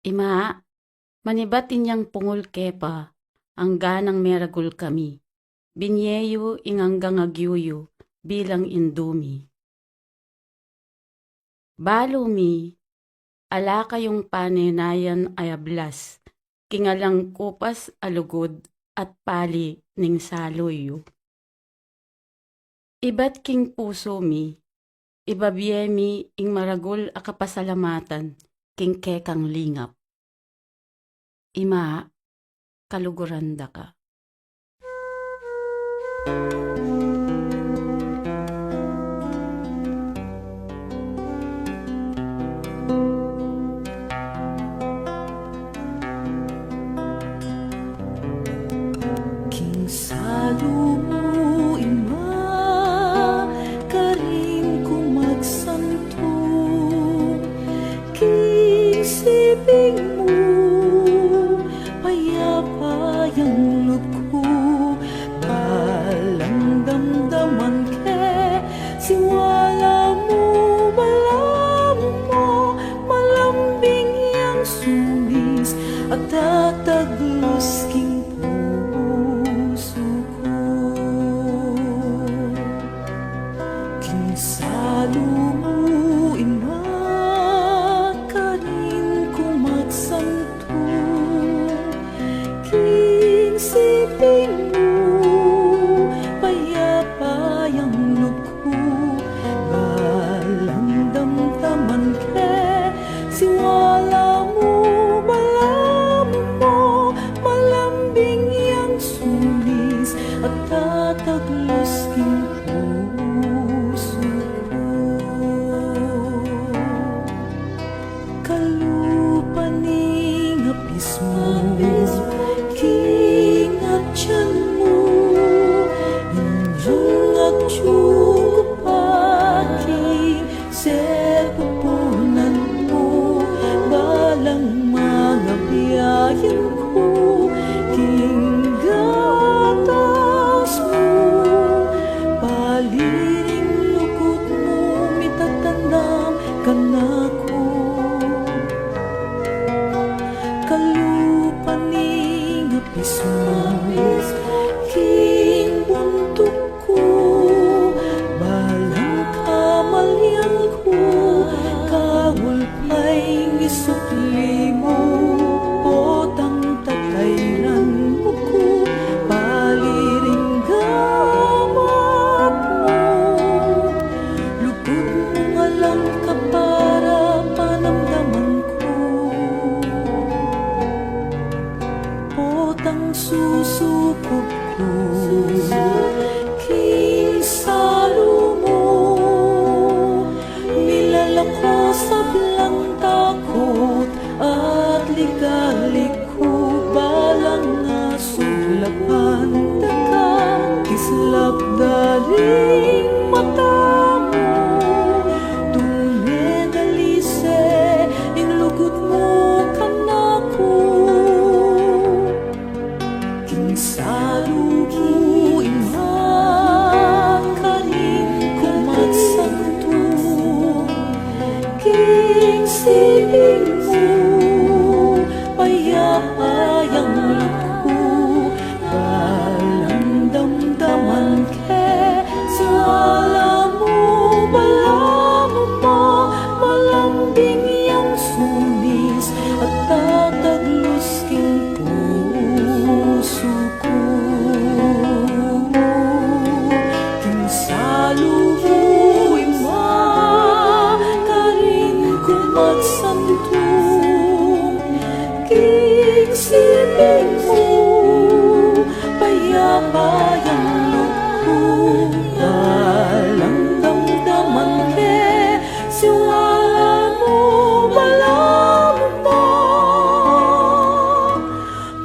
Ima, manibatin niyang pungol kepa, ang ganang meragul kami. Binyeyo inganggang agyuyo bilang indumi. Balumi, ala kayong panenayan ay ablas, kingalang kupas alugod at pali ning saloyo. Ibat king puso mi, ibabiyemi ing maragul a kapasalamatan, king kekang lingap. Ima, kaluguranda ka. King salumo ima, karin kumagsanto. King sibing mo, payapayang loob ko. Balang damdaman ke, siwala mo, balam mo, malambing yang sulis at tataglos king puso ko. King salumo ima, karin kumagsanto. King siping mo, payapayang loob ko. Balang damdaman ke, siwala mo, balam mo, malambing yang sulis at tataglos king puso ko. Kalupaning apis mo, king at tiyan mo, inyong agtsugo pati, sepupunan mo, balang mga biyayan ko, king gatas mo, paliring lukot mo, mitatandam ka na ko. Kalupaning apis mo, king buntok ko, balang kamalyan ko, kawulpay isukli mo, potang tatayran mo ko, paliring gamat mo, lupot mong alam ka para panamdaman ko. Potang susukop ko, king salumo, nilalako sa blang takot at ligaliko, balang nga suglapan ka, kislap daling mata mo, tumedalise ing lugot mo kanako. King salumo ima, karin kumagsanto. King sibing mo, payapayang loob ko, balang damdaman ke, siwala mo, balam mo, malambing yang sulis at tataglos king puso ko. King salumo ima, karin kumagsanto. King sibing mo, payapayang loob ko, balang damdaman ke, siwala mo, balam mo,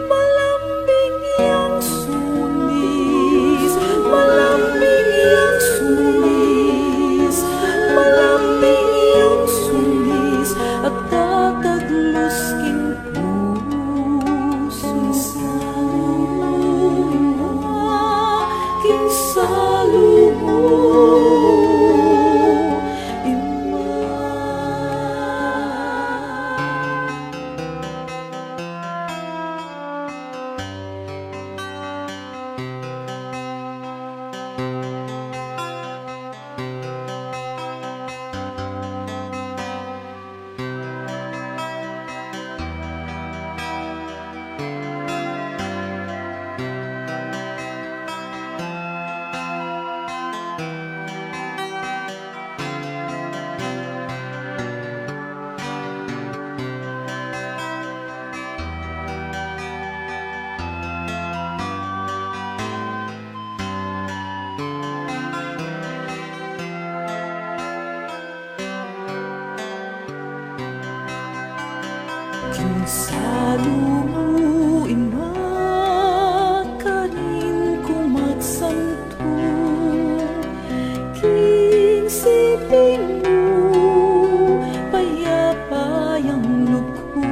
malambing yang sulis, malambing yang sulis, malambing yang sulis at tataglos king puso. King salumo ima. King salumuin makarin kumatsanto, King siping mo payapayang luko,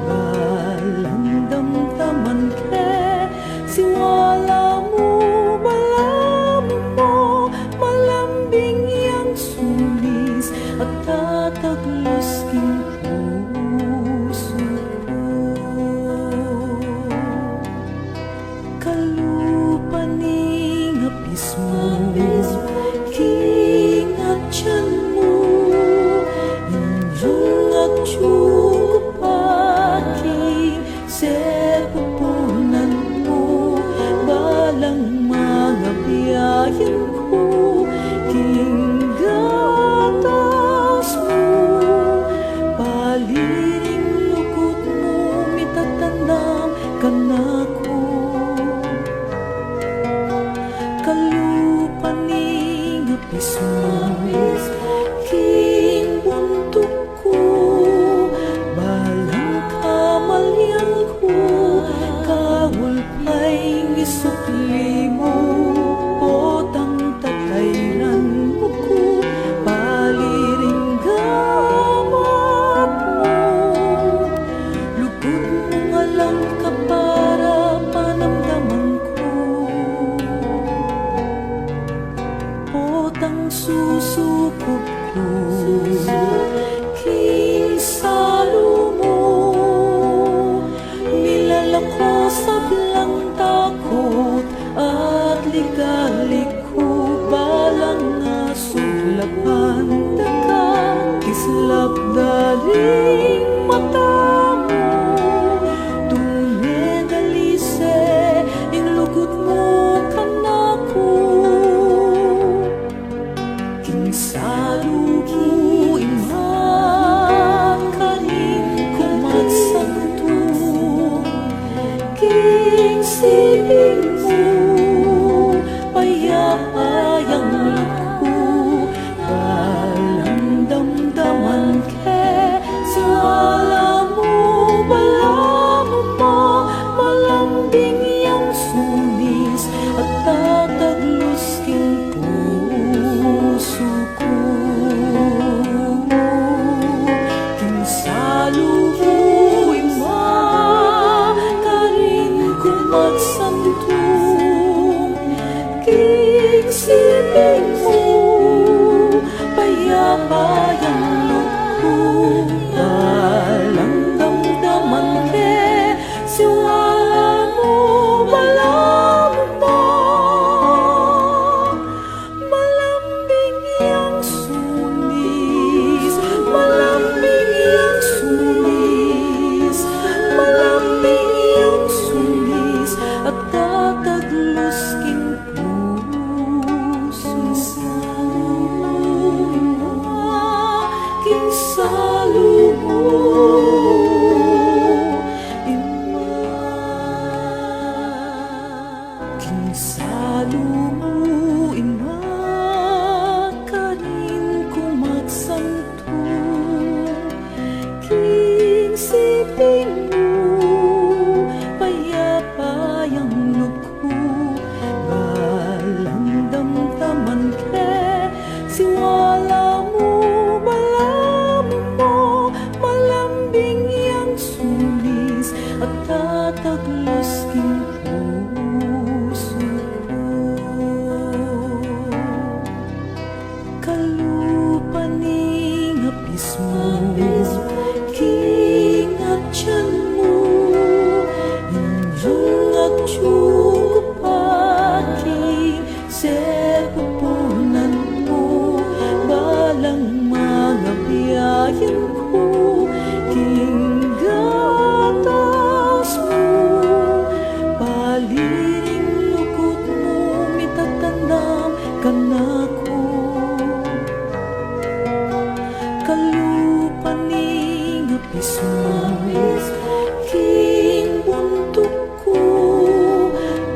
balang damdaman ke siwala mo, balam mo malambing yang sulis at tataglos king puso ko. Kalupaning apis mo, king at tiyan mo, inyong agtsugo paking sepupunan mo, balang mga biyayan ko, king gatas mo, paliring lukot mo, mitatandam ka na ko. Kalupaning apis mo, king buntok ko, balang kamalyan ko, kawal pa'y isukli mo, potang tatayran mo ko, paliring gamap mo, lugod mo nga lang ka para panamdaman ko, potang susukog ko, king salumo, nilalako sa blang takot at ligaliko, balang nga suglapan ka, kislap daling mata mo, tumegalise ing lugot mo kanako, king salubuin makarin kumatsanto, king siping mo payapayang luko, balang damdaman ke siwala mo, balam mo malambing yang sulis at tataglos king puso ko. King salubuin makarin kumatsanto, king siping mo payapayang luko, balang damdaman ke siwala mo, balam mo malambing yang sulis, malambing yang sulis, malambing yang sulis at tataglos king puso. King salubuin king salumuin makarin kumatsanto, king siping mo payapayang luko, balang damdaman ke siwala mo, balam mo malambing yang sulis at tataglos king puso ko. Kalupaning apis mo, king at tiyan mo, inyong agtsugo paking sepupunan mo, balang mga biyayan ko, king gatas mo, paliring lukot mo, mitatandam ka na ko. Kalupaning apis mo, king buntok ko,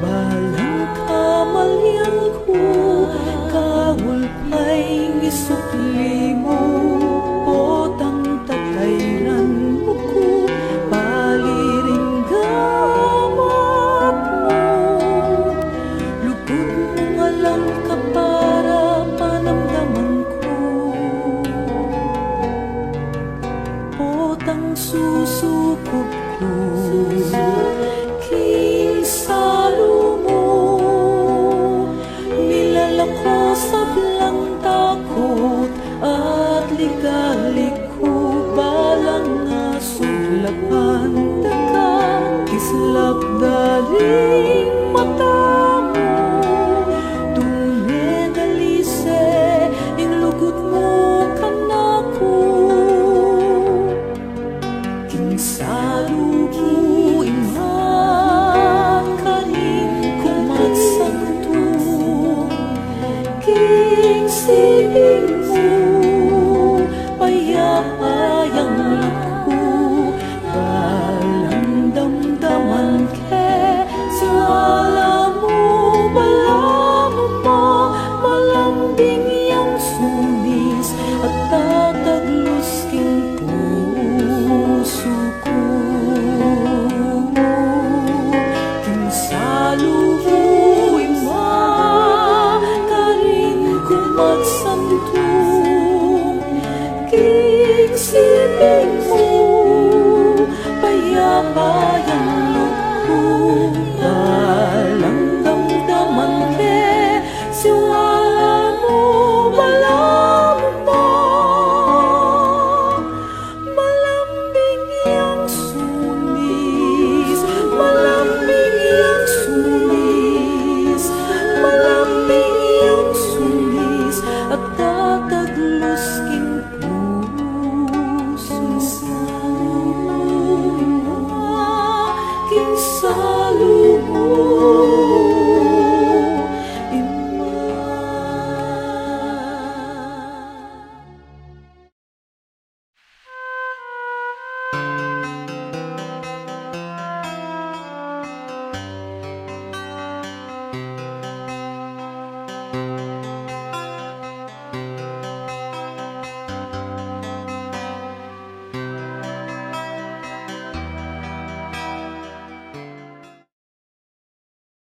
balang kamalyan ko, kawal pa'y isukli mo, potang tatay ang susukob ko.